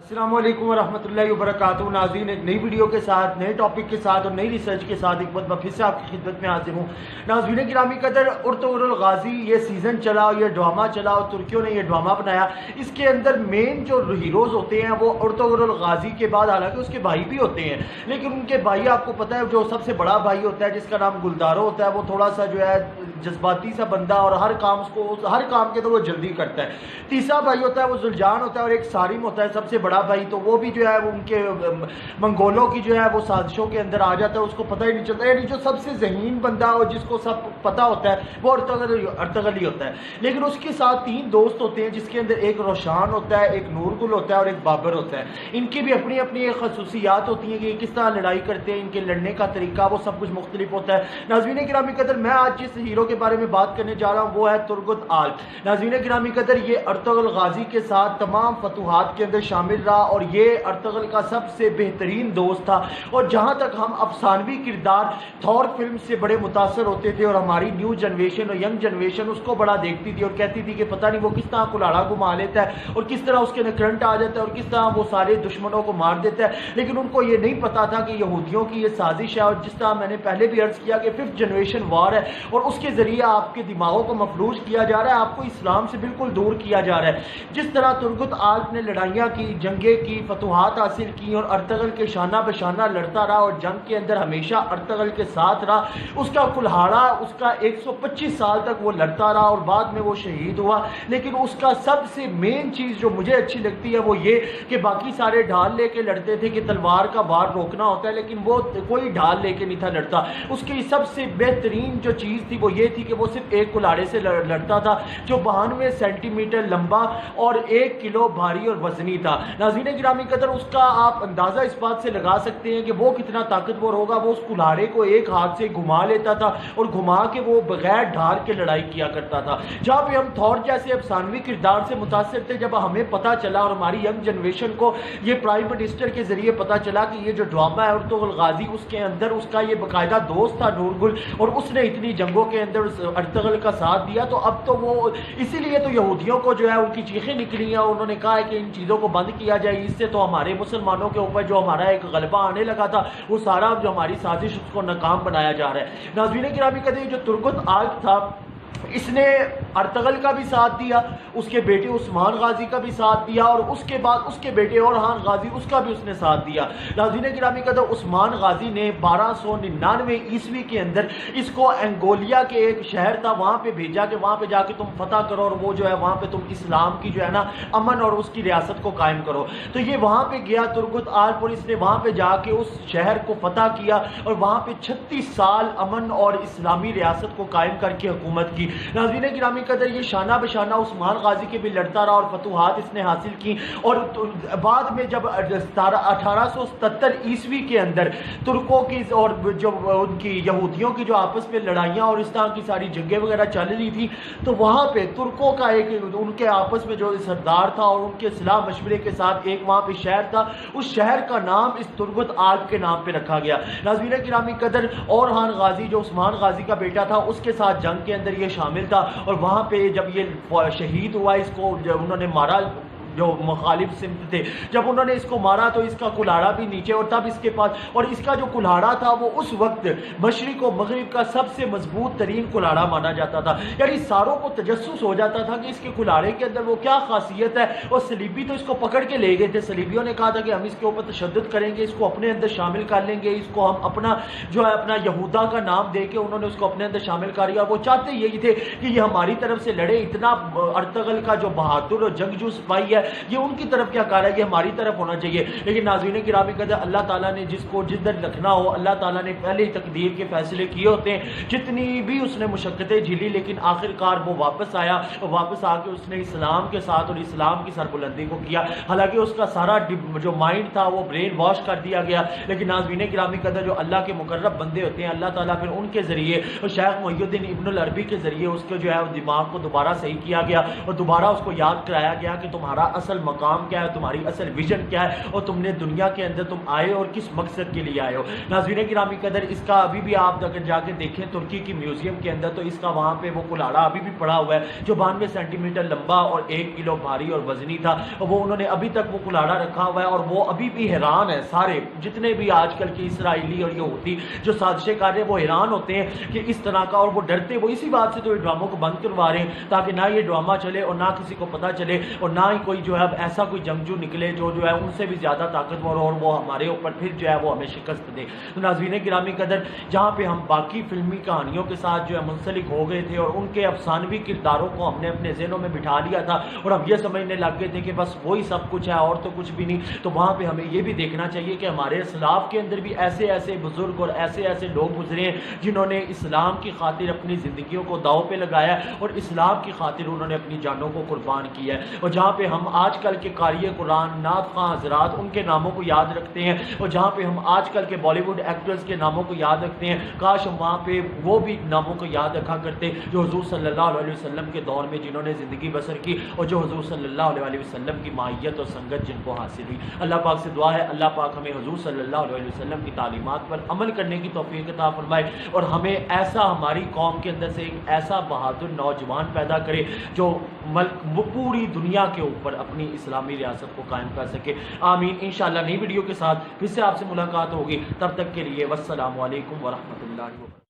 अस्सलाम वालेकुम वरहमतुल्लाहि वबरकातुहू। नाज़रीन, एक नई वीडियो के साथ, नए टॉपिक के साथ और नई रिसर्च के साथ एक बार फिर से आपकी खिदमत में हाजिर हूँ। नाज़रीन गिरामी कदर, अर्तुगरुल गाज़ी ये सीज़न चला, ये ड्रामा चला और तुर्कियों ने ये ड्रामा बनाया। इसके अंदर मेन जो हीरोज़ होते हैं वो अर्तुगरुल गाज़ी के बाद, हालांकि उसके भाई भी होते हैं, लेकिन उनके भाई आपको पता है जो सबसे बड़ा भाई होता है जिसका नाम गुलदारो होता है, वो थोड़ा सा जो है जज्बाती सा बंदा और हर काम के अंदर वो जल्दी करता है। तीसरा भाई होता है वो जुलजान होता है और एक सारिम होता है सबसे बड़ा भाई, तो वो भी जो है वो उनके मंगोलों की जो है वो साजिशों के अंदर आ जाता है, उसको पता ही नहीं चलता। यानी जो सबसे ज़हीन बंदा और जिसको सब पता होता है वो अर्तुगरुल ही होता है। लेकिन उसके साथ तीन दोस्त होते हैं जिसके अंदर एक रोशान होता है, एक नूरगुल होता है और एक बाबर होता है। इनकी भी अपनी अपनी एक खसूसियात होती हैं कि किस तरह लड़ाई करते हैं, इनके लड़ने का तरीका वो सब कुछ मुख्तलिफ होता है। नाज़रीन गिरामी कदर, मैं आज जिस हीरो के बारे में बात करने जा रहा हूँ वो है तुर्गुत आल। नाज़रीन गिरामी कदर, ये अर्तुगरुल गाज़ी के साथ तमाम फतूहात के अंदर शामिल रहा और ये अर्तुगरुल का सबसे बेहतरीन दोस्त था। और जहाँ तक हम अफसानवी किरदार थॉर फिल्म से बड़े मुतासर होते थे और हमारी न्यू जनरेशन और यंग जनरेशन उसको बड़ा देखती थी और कहती थी कि पता नहीं वो किस तरह कुल्हाड़ा घुमा लेता है और किस तरह उसके अंदर करंट आ जाता है और किस तरह वो सारे दुश्मनों को मार देता है। लेकिन उनको ये नहीं पता था कि यहूदियों की ये साजिश है और जिस तरह मैंने पहले भी अर्ज किया कि 5th जनरेशन वार है और उसके ज़रिए आपके दिमागों को मफलूज किया जा रहा है, आपको इस्लाम से बिल्कुल दूर किया जा रहा है। जिस तरह तुर्गुत आल ने लड़ाइयाँ की, जंगे की, फतूहात हासिल की और अर्तुगरुल के शाना बशाना लड़ता रहा और जंग के अंदर हमेशा अर्तुगरुल के साथ रहा। उसका कुल्हाड़ा उसका 125 साल तक वो लड़ता रहा और बाद में वो शहीद हुआ। लेकिन उसका सबसे मेन चीज़ जो मुझे अच्छी लगती है वो ये कि बाकी सारे ढाल लेके लड़ते थे कि तलवार का वार रोकना होता है, लेकिन वो कोई ढाल लेके नहीं था लड़ता। उसकी सबसे बेहतरीन जो चीज़ थी वो ये थी कि वो सिर्फ एक कुल्हाड़े से लड़ता था जो 92 सेंटीमीटर लंबा और 1 किलो भारी और वजनी था। नाज़रीन गिरामी कदर, उसका आप अंदाज़ा इस बात से लगा सकते हैं कि वो कितना ताकतवर होगा। वो उस कुल्हाड़े को एक हाथ से घुमा लेता था और घुमा के वो बगैर ढाल के लड़ाई किया करता था। जहाँ पे हम थॉर जैसे अफसानवी किरदार से मुतासिर थे, जब हमें पता चला और हमारी यंग जनरेशन को ये प्राइम मिनिस्टर के जरिए पता चला कि ये जो ड्रामा है अर्तुगरुल गाज़ी, उसके अंदर उसका ये बाकायदा दोस्त था नूरगुल और उसने इतनी जंगों के अंदर अर्तुगरुल का साथ दिया, तो अब तो वो इसीलिए तो यहूदियों को जो है उनकी चीखें निकली हैं और उन्होंने कहा है कि इन चीज़ों को बंद किया जाए। इससे तो हमारे मुसलमानों के ऊपर जो हमारा एक गलबा आने लगा था वो सारा जो हमारी साजिश उसको नाकाम बनाया जा रहा है। नाज़रीन गिरामी कदर, जो तुर्गुत आल था इसने अर्तुगरुल का भी साथ दिया, उसके बेटे उस्मान गाजी का भी साथ दिया और उसके बाद उसके बेटे ओरहान गाजी उसका भी उसने साथ दिया। नाज़रीन गिरामी कदर, उस्मान गाजी ने 1299 ईस्वी के अंदर इसको एंगोलिया के एक शहर था वहाँ पे भेजा कि वहाँ पे जाके तुम फतह करो और वो जो है वहाँ पे तुम इस्लाम की जो है ना अमन और उसकी रियासत को कायम करो। तो ये वहाँ पे गया तुर्गुत आल और इसने वहाँ पे जाके उस शहर को फतह किया और वहाँ पे 36 साल अमन और इस्लामी रियासत को कायम करके हुकूमत की। नाज़रीन गिरामी कदर, ये शाना बशाना उस्मान गाजी के भी लड़ता रहा और फतूहात इसने हासिल की और बाद में जब 1877 ईस्वी के अंदर तुर्कों की और जो उनकी यहूदियों की जो आपस में लड़ाइयाँ और इस तरह की सारी जंगें वगैरह चल रही थी, तो वहाँ पे तुर्कों का एक उनके आपस में जो सरदार था और उनके सलाह मशवरे के साथ एक वहाँ पे शहर था, उस शहर का नाम इस तुर्गुत आल के नाम पे रखा गया। नाज़रीन गिरामी कदर, ओरहान गाजी जो उस्मान गाजी का बेटा था उसके साथ जंग के अंदर ये शामिल था और वहाँ पे जब ये शहीद हुआ, इसको जब उन्होंने मारा जो मुखालिफ सिम्त थे, जब उन्होंने इसको मारा तो इसका कुल्हाड़ा भी नीचे और तब इसके पास, और इसका जो कुल्हाड़ा था वो उस वक्त मशरिक और मगरिब का सबसे मजबूत तरीन कुल्हाड़ा माना जाता था। यानी सारों को तजस्सुस हो जाता था कि इसके कुल्हाड़े के अंदर वो क्या खासियत है। और सलीबी तो इसको पकड़ के ले गए थे, सलीबियों ने कहा था कि हम इसके ऊपर तशद्दुद करेंगे, इसको अपने अंदर शामिल कर लेंगे, इसको हम अपना जो है अपना यहूदा का नाम दे के उन्होंने उसको अपने अंदर शामिल कर लिया। वो चाहते यही थे कि ये हमारी तरफ से लड़े, इतना अर्तुगरुल का जो बहादुर और जंगजू सिपाही है ये उनकी तरफ क्या कह रहा है, ये हमारी तरफ होना चाहिए। लेकिन नाज़रीन गिरामी कदर, अल्लाह ताला ने जिसको जिधर रखना हो, अल्लाह ताला ने पहले ही तकदीर के फैसले किए होते हैं। जितनी भी उसने मुशक्क़तें झेली लेकिन आखिरकार वो वापस आया और वापस आके उसने इस्लाम के साथ और इस्लाम की सरबुलंदी को किया। हालांकि उसका सारा जो माइंड था वो ब्रेन वॉश कर दिया गया। लेकिन नाज़रीन गिरामी कदर, जो अल्लाह के मुकर्रब बंदे होते हैं, अल्लाह ताला फिर उनके ज़रिए और शेख मुहियुद्दीन इब्नुल अरबी के ज़रिए उसके जो है दिमाग को दोबारा सही किया गया और दोबारा उसको याद कराया गया कि तुम्हारा اصل مقام کیا ہے, تمہاری اصل ویژن کیا ہے, اور تم نے دنیا کے اندر تم آئے اور کس مقصد کے لیے آئے ہو. ناظرین گرامی قدر, اس کا ابھی بھی آپ اگر جا کے دیکھیں ترکی کی میوزیم کے اندر, تو اس کا وہاں پہ وہ کلاڑا ابھی بھی پڑا ہوا ہے جو 92 سینٹی میٹر لمبا اور 1 کلو بھاری اور وزنی تھا. وہ انہوں نے ابھی تک وہ کلاڑا رکھا ہوا ہے, اور وہ ابھی بھی حیران ہے. سارے جتنے بھی آج کل کے اسرائیلی اور یہودی جو سازشیں کر رہے ہیں, وہ حیران ہوتے ہیں کہ اس طرح کا, اور وہ ڈرتے, وہ اسی بات سے تو یہ ڈراموں کو بند کروا رہے ہیں تاکہ نہ یہ ڈرامہ چلے اور نہ کسی کو پتہ چلے, اور نہ ہی کوئی جو ہے اب ایسا کوئی جنگجو نکلے جو ہے ان سے بھی زیادہ طاقتور اور وہ ہمارے اوپر پھر جو ہے وہ ہمیں شکست دے. تو ناظرین گرامی قدر, جہاں پہ ہم باقی فلمی کہانیوں کے ساتھ جو ہے منسلک ہو گئے تھے اور ان کے افسانوی کرداروں کو ہم نے اپنے ذہنوں میں بٹھا لیا تھا اور ہم یہ سمجھنے لگ گئے تھے کہ بس وہی سب کچھ ہے اور تو کچھ بھی نہیں, تو وہاں پہ ہمیں یہ بھی دیکھنا چاہیے کہ ہمارے اسلاف کے اندر بھی ایسے ایسے بزرگ اور ایسے ایسے لوگ گزرے ہیں جنہوں نے اسلام کی خاطر اپنی زندگیوں کو داؤ پہ لگایا ہے اور اسلام کی خاطر انہوں نے اپنی جانوں کو قربان کیا ہے. اور جہاں پہ ہم آج کل کے قاری قرآن, نعت خواں حضرات, ان کے ناموں کو یاد رکھتے ہیں, اور جہاں پہ ہم آج کل کے بالی ووڈ ایکٹرز کے ناموں کو یاد رکھتے ہیں, کاش ہم وہاں پہ وہ بھی ناموں کو یاد رکھا کرتے جو حضور صلی اللہ علیہ وسلم کے دور میں جنہوں نے زندگی بسر کی اور جو حضور صلی اللہ علیہ وسلم کی ماہیت اور سنگت جن کو حاصل ہوئی. اللہ پاک سے دعا ہے اللہ پاک ہمیں حضور صلی اللہ علیہ وسلم کی تعلیمات پر عمل کرنے کی توفیق عطا فرمائے, اور ہمیں ایسا ہماری قوم کے اندر سے ایک ایسا بہادر نوجوان پیدا کرے جو پوری دنیا کے اوپر اپنی اسلامی ریاست کو قائم کر سکے. آمین. انشاءاللہ نئی ویڈیو کے ساتھ پھر سے آپ سے ملاقات ہوگی, تب تک کے لیے والسلام علیکم ورحمۃ اللہ وبرکاتہ.